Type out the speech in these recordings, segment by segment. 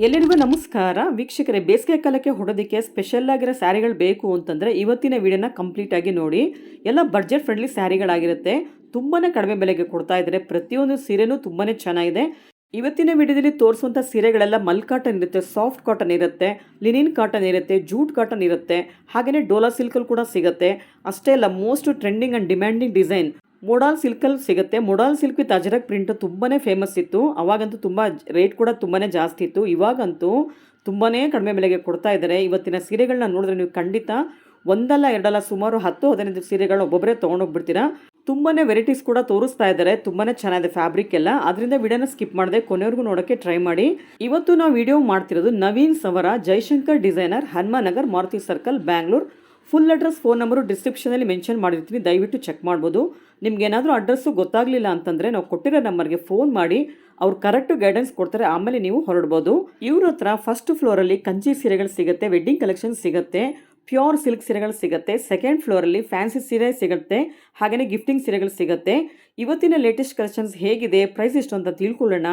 ಎಲ್ಲರಿಗೂ ನಮಸ್ಕಾರ ವೀಕ್ಷಕರೇ. ಬೇಸಿಗೆ ಕಾಲಕ್ಕೆ ಹೊಡೋದಕ್ಕೆ ಸ್ಪೆಷಲ್ ಆಗಿರೋ ಸ್ಯಾರಿಗಳು ಬೇಕು ಅಂತಂದರೆ ಇವತ್ತಿನ ವಿಡಿಯೋನ ಕಂಪ್ಲೀಟ್ ಆಗಿ ನೋಡಿ. ಎಲ್ಲ ಬಡ್ಜೆಟ್ ಫ್ರೆಂಡ್ಲಿ ಸ್ಯಾರಿಗಳಾಗಿರುತ್ತೆ. ತುಂಬಾ ಕಡಿಮೆ ಬೆಲೆಗೆ ಕೊಡ್ತಾ ಇದ್ದಾರೆ. ಪ್ರತಿಯೊಂದು ಸೀರೆನೂ ತುಂಬಾ ಚೆನ್ನಾಗಿದೆ. ಇವತ್ತಿನ ವಿಡಿಯೋದಲ್ಲಿ ತೋರಿಸುವಂಥ ಸೀರೆಗಳೆಲ್ಲ ಮಲ್ ಕಾಟನ್ ಇರುತ್ತೆ, ಸಾಫ್ಟ್ ಕಾಟನ್ ಇರುತ್ತೆ, ಲಿನಿನ್ ಕಾಟನ್ ಇರುತ್ತೆ, ಜೂಟ್ ಕಾಟನ್ ಇರುತ್ತೆ, ಹಾಗೆಯೇ ಡೋಲಾ ಸಿಲ್ಕಲ್ಲಿ ಕೂಡ ಸಿಗುತ್ತೆ. ಅಷ್ಟೇ ಅಲ್ಲ, most trending and demanding design modal ಸಿಲ್ಕಲ್ಲಿ ಸಿಗುತ್ತೆ. Modal silk with Ajrak print ತುಂಬಾ ಫೇಮಸ್ ಇತ್ತು. ಅವಾಗಂತೂ ತುಂಬ ರೇಟ್ ಕೂಡ ತುಂಬಾ ಜಾಸ್ತಿ ಇತ್ತು. ಇವಾಗಂತೂ ತುಂಬಾ ಕಡಿಮೆ ಬೆಲೆಗೆ ಕೊಡ್ತಾ ಇದ್ದಾರೆ. ಇವತ್ತಿನ ಸೀರೆಗಳನ್ನ ನೋಡಿದ್ರೆ ನೀವು ಖಂಡಿತ ಒಂದಲ್ಲ ಎರಡಲ್ಲ ಸುಮಾರು 10-15 ಸೀರೆಗಳನ್ನ ಒಬ್ಬೊಬ್ಬರೇ ತೊಗೊಂಡೋಗ್ಬಿಡ್ತೀರಾ. ತುಂಬಾ ವೆರೈಟೀಸ್ ಕೂಡ ತೋರಿಸ್ತಾ ಇದ್ದಾರೆ. ತುಂಬಾ ಚೆನ್ನಾಗಿದೆ ಫ್ಯಾಬ್ರಿಕ್ ಎಲ್ಲ. ಅದರಿಂದ ವಿಡಿಯೋನ ಸ್ಕಿಪ್ ಮಾಡದೆ ಕೊನೆವರೆಗೂ ನೋಡೋಕ್ಕೆ ಟ್ರೈ ಮಾಡಿ. ಇವತ್ತು ನಾವು ವಿಡಿಯೋ ಮಾಡ್ತಿರೋದು ನವೀನ್ ಸವರ, Jaishankar designer, Hanumanagar, Maruti circle, Bangalore. Full address, phone number ಡಿಸ್ಕ್ರಿಪ್ಷನಲ್ಲಿ ಮೆನ್ಷನ್ ಮಾಡಿರ್ತೀನಿ, ದಯವಿಟ್ಟು ಚೆಕ್ ಮಾಡ್ಬೋದು. ನಿಮ್ಗೆ ಏನಾದರೂ ಅಡ್ರೆಸ್ಸು ಗೊತ್ತಾಗಲಿಲ್ಲ ಅಂತಂದರೆ ನಾವು ಕೊಟ್ಟಿರೋ ನಂಬರ್ಗೆ ಫೋನ್ ಮಾಡಿ ಅವ್ರು ಕರೆಕ್ಟು ಗೈಡೆನ್ಸ್ ಕೊಡ್ತಾರೆ. ಆಮೇಲೆ ನೀವು ಹೊರಡ್ಬೋದು. ಇವ್ರ ಹತ್ರ ಫಸ್ಟ್ ಫ್ಲೋರಲ್ಲಿ ಕಂಚಿ ಸೀರೆಗಳು ಸಿಗುತ್ತೆ, ವೆಡ್ಡಿಂಗ್ ಕಲೆಕ್ಷನ್ ಸಿಗುತ್ತೆ, ಪ್ಯೂರ್ ಸಿಲ್ಕ್ ಸೀರೆಗಳು ಸಿಗುತ್ತೆ. ಸೆಕೆಂಡ್ ಫ್ಲೋರಲ್ಲಿ ಫ್ಯಾನ್ಸಿ ಸೀರೆ ಸಿಗುತ್ತೆ, ಹಾಗೆಯೇ ಗಿಫ್ಟಿಂಗ್ ಸೀರೆಗಳು ಸಿಗುತ್ತೆ. ಇವತ್ತಿನ ಲೇಟೆಸ್ಟ್ ಕಲೆಕ್ಷನ್ಸ್ ಹೇಗಿದೆ, ಪ್ರೈಸ್ ಎಷ್ಟು ಅಂತ ತಿಳ್ಕೊಳ್ಳೋಣ.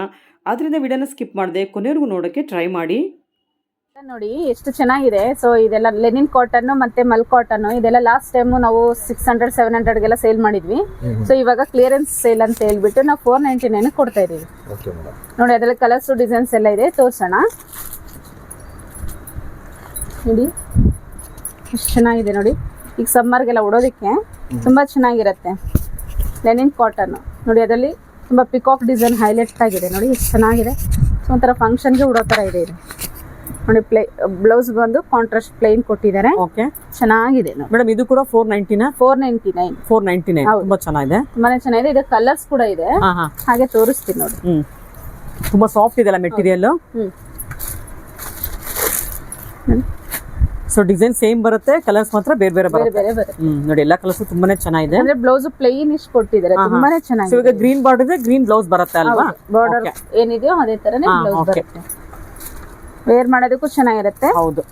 ಅದರಿಂದ ವಿಡಿಯೋನ ಸ್ಕಿಪ್ ಮಾಡದೆ ಕೊನೆವರೆಗೂ ನೋಡೋಕ್ಕೆ ಟ್ರೈ ಮಾಡಿ. ನೋಡಿ ಎಷ್ಟು ಚೆನ್ನಾಗಿದೆ. ಸೊ ಇದೆಲ್ಲ ಲೆನಿನ್ ಕಾಟನ್ ಮತ್ತೆ ಮಲ್ ಕಾಟನ್. ಇದೆಲ್ಲ ಲಾಸ್ಟ್ ಟೈಮ್ ನಾವು 600-700 ಸೇಲ್ ಮಾಡಿದ್ವಿ. ಸೊ ಇವಾಗ ಕ್ಲಿಯರೆನ್ಸ್ ಸೇಲ್ ಅಂತ ಹೇಳ್ಬಿಟ್ಟು ನಾವು 499 ಕೊಡ್ತಾ ಇದೀವಿ. ನೋಡಿ ಅದರಲ್ಲಿ ಕಲರ್ಸ್ ಡಿಸೈನ್ಸ್ ಎಲ್ಲ ಇದೆ, ತೋರ್ಸೋಣ. ನೋಡಿ ಎಷ್ಟು ಚೆನ್ನಾಗಿದೆ ನೋಡಿ. ಈಗ ಸಮ್ಮರ್ಗೆಲ್ಲ ಉಡೋದಕ್ಕೆ ತುಂಬಾ ಚೆನ್ನಾಗಿರುತ್ತೆ. ಲೆನಿನ್ ಕಾಟನ್ ನೋಡಿ, ಅದರಲ್ಲಿ ತುಂಬಾ ಪಿಕಾಕ್ ಡಿಸೈನ್ ಹೈಲೈಟ್ ಆಗಿದೆ. ನೋಡಿ ಎಷ್ಟು ಚೆನ್ನಾಗಿದೆ. ಸೊ ಒಂಥರ ಫಂಕ್ಷನ್ಗೆ ಉಡೋ ತರ ಇದೆ ಇದು. ನೋಡಿ ಬ್ಲೌಸ್ ಬಂದು ಕಾಂಟ್ರಾಸ್ಟ್ ಪ್ಲೇನ್ ಕೊಟ್ಟಿದ್ದಾರೆ. ಓಕೆ, ಚೆನ್ನಾಗಿದೆ ಮೇಡಮ್. ಇದು ಕೂಡ 499 ತುಂಬಾ ಚೆನ್ನಾಗಿದೆ. ತುಂಬಾನೇ ಚೆನ್ನಾಗಿದೆ. ಇದು ಕಲರ್ಸ್ ಕೂಡ ಇದೆ, ಹಾಗೆ ತೋರಿಸ್ತೀನಿ ನೋಡಿ. ತುಂಬಾ ಸಾಫ್ಟ್ ಇದೆಲ್ಲ ಮೆಟೀರಿಯಲ್. ಸೊ ಡಿಸೈನ್ ಸೇಮ್ ಬರುತ್ತೆ, ಕಲರ್ಸ್ ಮಾತ್ರ ಬೇರೆ ಬೇರೆ ಬರುತ್ತೆ. ನೋಡಿ ಎಲ್ಲ ಕಲರ್ಸ್ ತುಂಬಾನೇ ಚೆನ್ನಾಗಿದೆ. ಅಂದ್ರೆ ಬ್ಲೌಸ್ ಪ್ಲೇನ್ ಇಷ್ಟು ಕೊಟ್ಟಿದ್ದಾರೆ, ತುಂಬಾನೇ ಚೆನ್ನಾಗಿದೆ. ಇವಾಗ ಗ್ರೀನ್ ಬಾರ್ಡರ್ ಇದೆ, ಗ್ರೀನ್ ಬ್ಲೌಸ್ ಬರುತ್ತೆ ಅಲ್ವಾ? ಬಾರ್ಡರ್ ಏನಿದೆಯೋ ಅದೇ ತರನೇ ಬ್ಲೌಸ್ ಬರುತ್ತೆ. ವೇರ್ ಮಾಡೋದಕ್ಕೂ ಚೆನ್ನಾಗಿರುತ್ತೆ. ಹೌದು.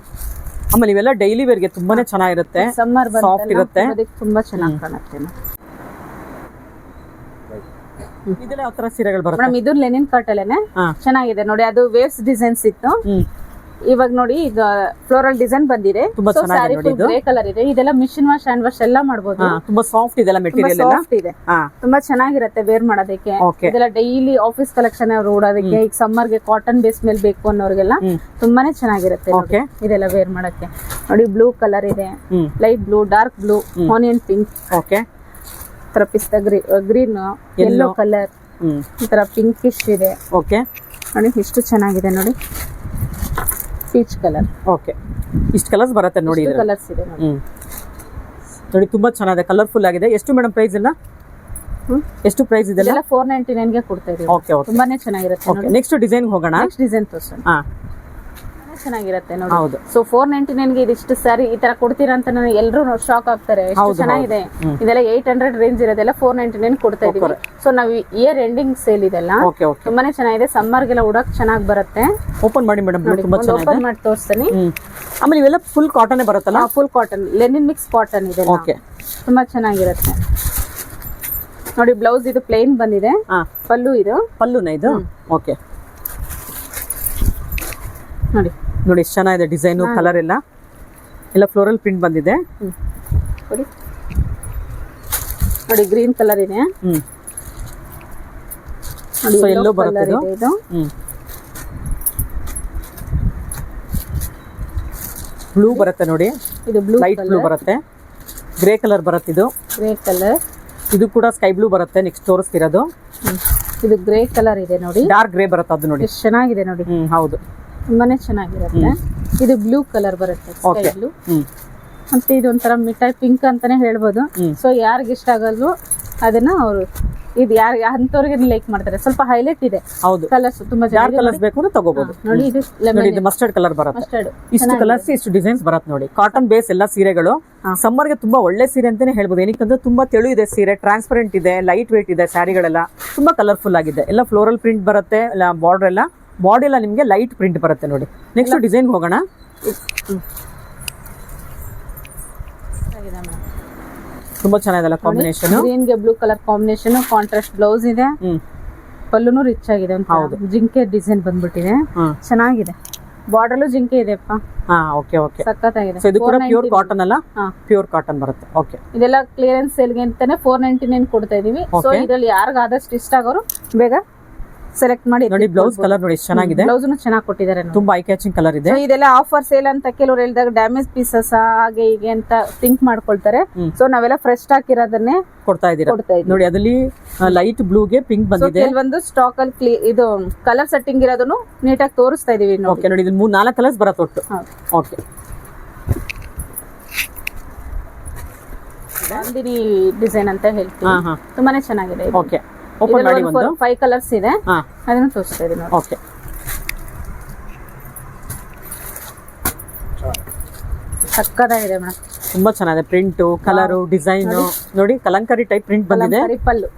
ಆಮೇಲೆ ಇವೆಲ್ಲ ಡೈಲಿ ವೇರ್ಗೆ ತುಂಬಾನೇ ಚೆನ್ನಾಗಿರುತ್ತೆ. ಸಮ್ಮರ್ ಸಾಫ್ಟ್ ಇರುತ್ತೆ, ತುಂಬಾ ಚೆನ್ನಾಗಿ ಕಾಣುತ್ತೆ. ಇದೆಲ್ಲ ಯಾವ ತರ ಸೀರೆಗಳು ಬರುತ್ತೆ ಮೇಡಮ್? ಇದು ಲೆನಿನ್ ಕಾಟನ್ ಚೆನ್ನಾಗಿದೆ ನೋಡಿ. ಅದು ವೇವ್ಸ್ ಡಿಸೈನ್ಸ್ ಇತ್ತು. ಇವಾಗ ನೋಡಿ ಈಗ ಫ್ಲೋರಲ್ ಡಿಸೈನ್ ಬಂದಿದೆ. ಗ್ರೇ ಕಲರ್ ಇದೆ. ಇದೆಲ್ಲ ಮಿಷಿನ್ ವಾಶ್, ಹ್ಯಾಂಡ್ ವಾಶ್ ಎಲ್ಲ ಮಾಡಬಹುದು. ತುಂಬಾ ಸಾಫ್ಟ್ ಇದೆಲ್ಲ ಮೆಟೀರಿಯಲ್ ಇದೆ. ತುಂಬಾ ಚೆನ್ನಾಗಿರುತ್ತೆ ವೇರ್ ಮಾಡೋದಕ್ಕೆ. ಇದೆಲ್ಲ ಡೈಲಿ ಆಫೀಸ್ ಕಲೆಕ್ಷನ್ ಅವ್ರು ಉಡೋದಕ್ಕೆ, ಈಗ ಸಮ್ಮರ್ ಗೆ ಕಾಟನ್ ಬೇಸ್ ಮೇಲೆ ಬೇಕು ಅನ್ನೋರ್ಗೆಲ್ಲ ತುಂಬಾನೇ ಚೆನ್ನಾಗಿರುತ್ತೆ. ಇದೆಲ್ಲ ವೇರ್ ಮಾಡಕ್ಕೆ. ನೋಡಿ ಬ್ಲೂ ಕಲರ್ ಇದೆ, light blue, dark blue, onion pink, ತರ ಪಿಸ್ತಾ ಗ್ರೀನ್, ಯೆಲ್ಲೋ ಕಲರ್, ಈ ತರ ಪಿಂಕಿಶ್ ಇದೆ. ನೋಡಿ ಎಷ್ಟು ಚೆನ್ನಾಗಿದೆ ನೋಡಿ. Peach colour. ಓಕೆ, ಇಷ್ಟು ಕಲರ್ಸ್ ಬರುತ್ತೆ ನೋಡಿ. ಕಲರ್ಸ್ ಇದೆ ನೋಡಿ, ತುಂಬಾ ಚೆನ್ನಾಗಿದೆ, ಕಲರ್ಫುಲ್ ಆಗಿದೆ. ಎಷ್ಟು ಮೇಡಮ್ ಪ್ರೈಸ್ ಎಲ್ಲ? ಎಷ್ಟು ಪ್ರೈಸ್ ಇದೆ? 499 ಗೆ ಕೊಡ್ತಾ ಇದೀವಿ. ತುಂಬಾನೇ ಚೆನ್ನಾಗಿರುತ್ತೆ. ನೆಕ್ಸ್ಟ್ ಡಿಸೈನ್ ಹೋಗೋಣ. ನೆಕ್ಸ್ಟ್ ಡಿಸೈನ್ ತೋರಿಸೋಣ. ಚೆನ್ನಾಗಿರುತ್ತೆ ನೋಡಿ. ಹೌದು. ಸೊ 499 ಗೆ ಇದಿಷ್ಟು ಸ್ಯಾರಿ ಈ ತರ ಕೊಡ್ತೀರಾ ಅಂತ ಎಲ್ಲರೂ ಶಾಕ್ ಆಗ್ತಾರೆ. ಎಷ್ಟು ಚೆನ್ನಾಗಿದೆ. ಇದೆಲ್ಲ 800 ರೇಂಜ್ ಇರೋದೆಲ್ಲ 499 ಕೊಡ್ತಾ ಇದೀವಿ. ಸೊ ನಾವು ಇಯರ್ ಎಂಡಿಂಗ್ ಸೇಲ್ ಇದೆಲ್ಲ ತುಂಬಾನೇ ಚೆನ್ನಾಗಿದೆ. ಸಮ್ಮರ್ ಗೆಲ್ಲ ಉಡಕ್ ಚೆನ್ನಾಗಿ ಬರುತ್ತೆ. ಓಪನ್ ಮಾಡಿ ಮೇಡಮ್, ತುಂಬಾ ಚೆನ್ನಾಗಿದೆ. ಓಪನ್ ಮಾಡಿ ತೋರಿಸ್ತೀನಿ. ಆಮೇಲೆ ಇವೆಲ್ಲ ಫುಲ್ ಕಾಟನ್ ಬರುತ್ತಲ್ಲ? Full cotton, Lenin mix cotton ಇದೆ. ತುಂಬಾ ಚೆನ್ನಾಗಿರುತ್ತೆ ನೋಡಿ. ಬ್ಲೌಸ್ ಇದು ಪ್ಲೇನ್ ಬಂದಿದೆ. ಪಲ್ಲು ಪಲ್ಲುನ ಇದು. ಓಕೆ, ನೋಡಿ ನೋಡಿ ಎಷ್ಟು ಚೆನ್ನಾಗಿದೆ ಡಿಸೈನು, ಕಲರ್ ಎಲ್ಲ ಫ್ಲೋರಲ್ ಪ್ರಿಂಟ್ ಬಂದಿದೆ. ನೋಡಿ ಗ್ರೀನ್ ಕಲರ್ ಇದೆ. ಎಲ್ಲೋ ಬರುತ್ತೆ ಇದು. ಬ್ಲೂ ಬರುತ್ತೆ ನೋಡಿ. ಇದು ಬ್ಲೂ, ಲೈಟ್ ಬ್ಲೂ ಬರುತ್ತೆ. ಗ್ರೇ ಕಲರ್ ಬರುತ್ತೆ. ಇದು ಗ್ರೇ ಕಲರ್. ಇದು ಕೂಡ ಸ್ಕೈ ಬ್ಲೂ ಬರುತ್ತೆ. ನೆಕ್ಸ್ಟ್ ತೋರಿಸ್ತಿರೋದು ಇದು ಗ್ರೇ ಕಲರ್ ಇದೆ ನೋಡಿ. ಡಾರ್ಕ್ ಗ್ರೇ ಬರುತ್ತೆ. ಅದು ನೋಡಿ ಎಷ್ಟು ಚೆನ್ನಾಗಿದೆ ನೋಡಿ. ಹೌದು, ತುಂಬಾನೇ ಚೆನ್ನಾಗಿರುತ್ತೆ. ಇದು ಬ್ಲೂ ಕಲರ್ ಬರುತ್ತೆ, ಸ್ಕೈ ಬ್ಲೂ. ಮತ್ತೆ ಇದು ಒಂಥರ ಮಿಠಾಯಿ ಪಿಂಕ್ ಅಂತಾನೆ ಹೇಳ್ಬೋದು. ಸೊ ಯಾರಿಗೆ ಇಷ್ಟ ಆಗಲ್ವೋ ಅದನ್ನ ಅವರು ಇದು ಅಂತವ್ರಿಗೆ ಲೈಕ್ ಮಾಡ್ತಾರೆ. ಸ್ವಲ್ಪ ಹೈಲೈಟ್ ಇದೆ. ಹೌದು, ಕಲರ್ಸ್ ತುಂಬಾ ಡಾರ್ಕ್ ಕಲರ್ಸ್ ಬೇಕು ಅಂದ್ರೆ ತಗೋಬಹುದು. ನೋಡಿ ಇದು ಮಸ್ಟರ್ಡ್ ಕಲರ್ ಬರುತ್ತೆ. ಇಷ್ಟು ಕಲರ್ಸ್, ಇಷ್ಟು ಡಿಸೈನ್ಸ್ ಬರುತ್ತೆ ನೋಡಿ. ಕಾಟನ್ ಬೇಸ್ ಎಲ್ಲ ಸೀರೆಗಳು ಸಮ್ಮರ್ಗೆ ತುಂಬಾ ಒಳ್ಳೆ ಸೀರೆ ಅಂತಾನೆ ಹೇಳ್ಬೋದು. ಏನಕ್ಕಂದ್ರೆ ತುಂಬಾ ತೆಳು ಇದೆ ಸೀರೆ, ಟ್ರಾನ್ಸ್ಪರೆಂಟ್ ಇದೆ, ಲೈಟ್ ವೇಟ್ ಇದೆ. ಸ್ಯಾರಿಗಳೆಲ್ಲ ತುಂಬಾ ಕಲರ್ಫುಲ್ ಆಗಿದೆ. ಎಲ್ಲ ಫ್ಲೋರಲ್ ಪ್ರಿಂಟ್ ಬರುತ್ತೆ. ಬಾರ್ಡರ್ ಎಲ್ಲ ಬಾಡಿ ಎಲ್ಲ ನಿಮ್ಗೆ ಲೈಟ್ ಪ್ರಿಂಟ್ ಬರುತ್ತೆ ನೋಡಿ. ನೆಕ್ಸ್ಟ್ ಡಿಸೈನ್ ಹೋಗೋಣ. ತುಂಬಾ ಚೆನ್ನಾಗಿದೆ ಕಾಂಬಿನೇಷನ್. ಗ್ರೀನ್ ಗೆ blue colour combination, contrast blouse ಇದೆ. ಪಲ್ಲುನು ರಿಚ್ ಆಗಿದೆ, ಒಂದು ಜಿಂಕೆ ಡಿಸೈನ್ ಬಂದ್ಬಿಟ್ಟಿದೆ, ಚೆನ್ನಾಗಿದೆ. ಬಾರ್ಡರ್ಲು ಜಿಂಕೆ ಇದೆಪ್ಪ. ಓಕೆ ಓಕೆ, ಸಖತ್ತಾಗಿದೆ. ಇದು ಕೂಡ ಪ್ಯೂರ್ ಕಾಟನ್ ಅಲ್ಲ? ಪ್ಯೂರ್ ಕಾಟನ್ ಬರುತ್ತೆ. ಓಕೆ, ಇದೆಲ್ಲ ಕ್ಲಿಯರೆನ್ಸ್ ಸೇಲ್ಗೆ ಅಂತಾನೆ 499 ಕೊಡ್ತಾ ಇದೀವಿ. ಸೊ ಇದ್ರಲ್ಲಿ ಯಾರಿಗಾದಷ್ಟು ಇಷ್ಟ ಆಗೋರು ಬೇಗ ಸೆಲೆಕ್ಟ್ ಮಾಡಿ ನೋಡಿ. ಬ್ಲೌಸ್ ಕಲರ್ ನೋಡಿ ಎಷ್ಟು ಚೆನ್ನಾಗಿದೆ, ಬ್ಲೌಸ್ ಚೆನ್ನಾಗಿ ಕೊಟ್ಟಿದ್ದಾರೆ, ತುಂಬಾ ಐ ಕ್ಯಾಚಿಂಗ್ ಕಲರ್ ಇದೆ. ಇದೆಲ್ಲ ಆಫರ್ ಸೇಲ್ ಅಂತ ಕೆಲವರು ಹೇಳಿದಾಗ ಡ್ಯಾಮೇಜ್ ಪೀಸಸ್ ಹಾಗೆ ಹೀಗೆ ಅಂತ ಥಿಂಕ್ ಮಾಡ್ಕೊಳ್ತಾರೆ. ಸೊ ನಾವೆಲ್ಲ ಫ್ರೆಶ್ ಸ್ಟಾಕ್ ಇರೋದನ್ನೇ ಕೊಡ್ತಾ ಇದೀರಾ ನೋಡಿ. ಅದ್ರಲ್ಲಿ ಲೈಟ್ ಬ್ಲೂಗೆ ಪಿಂಕ್ ಬಂದಿದೆ. ಕೆಲವೊಂದು ಸ್ಟಾಕ್ ಅಲ್ಲಿ ಇದು ಕಲರ್ ಸೆಟ್ಟಿಂಗ್ ಇರೋದನ್ನು ನೀಟಾಗಿ ತೋರಿಸ್ತಾ ಇದೀವಿ. ಓಕೆ ನೋಡಿ, ಇದು 4 ಕಲರ್ಸ್ ಬರುತ್ತೆ ಒಟ್ಟು. ಓಕೆ, ಬಾಂದಿನಿ ಡಿಸೈನ್ ಅಂತ ಹೇಳ್ತೀವಿ, ತುಂಬಾನೇ ಚೆನ್ನಾಗಿದೆ. ಓಕೆ, ಓಪನ್ ಮಾಡಿ. ಒಂದು 5 ಕಲರ್ಸ್ ಇದೆ, ಅದನ್ನ ತೋರಿಸ್ತಾ ಇದೀನಿ. ಓಕೆ, ಸಕ್ಕತ್ತಾಗಿದೆ ಮೇಡಮ್, ತುಂಬಾ ಚೆನ್ನಾಗಿದೆ. ಪ್ರಿಂಟ್, ಕಲರ್, ಡಿಸೈನ್ ನೋಡಿ. ಕಲಂಕಾರಿ ಟೈಪ್ ಪ್ರಿಂಟ್ ಬಂದಿದೆ. ಪಲ್ಲು